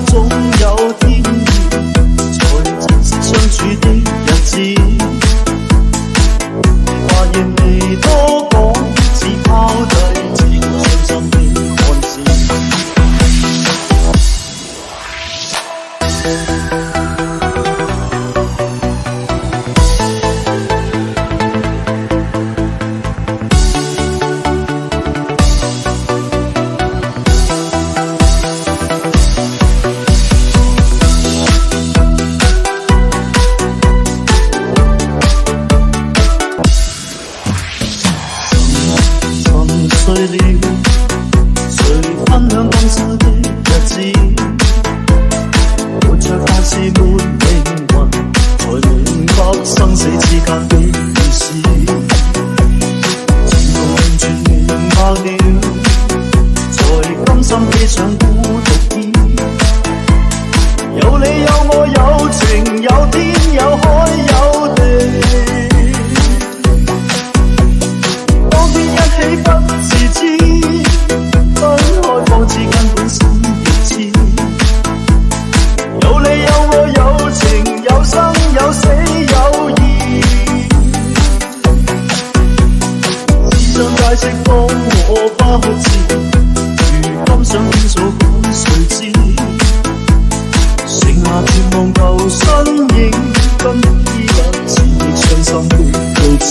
總有天意，才珍惜相處的日子。話仍未多講，只拋低這個傷心的漢子。睡了，誰分享今生的日子？活着看似沒靈魂，才明白生死之間的意思。前度完全明白了，才甘心披上孤獨衣。有你有我有情有天有海有地。解釋當我不知，如今想傾訴講誰知？剩下絕望舊身影，跟依日前亦傷心的告知。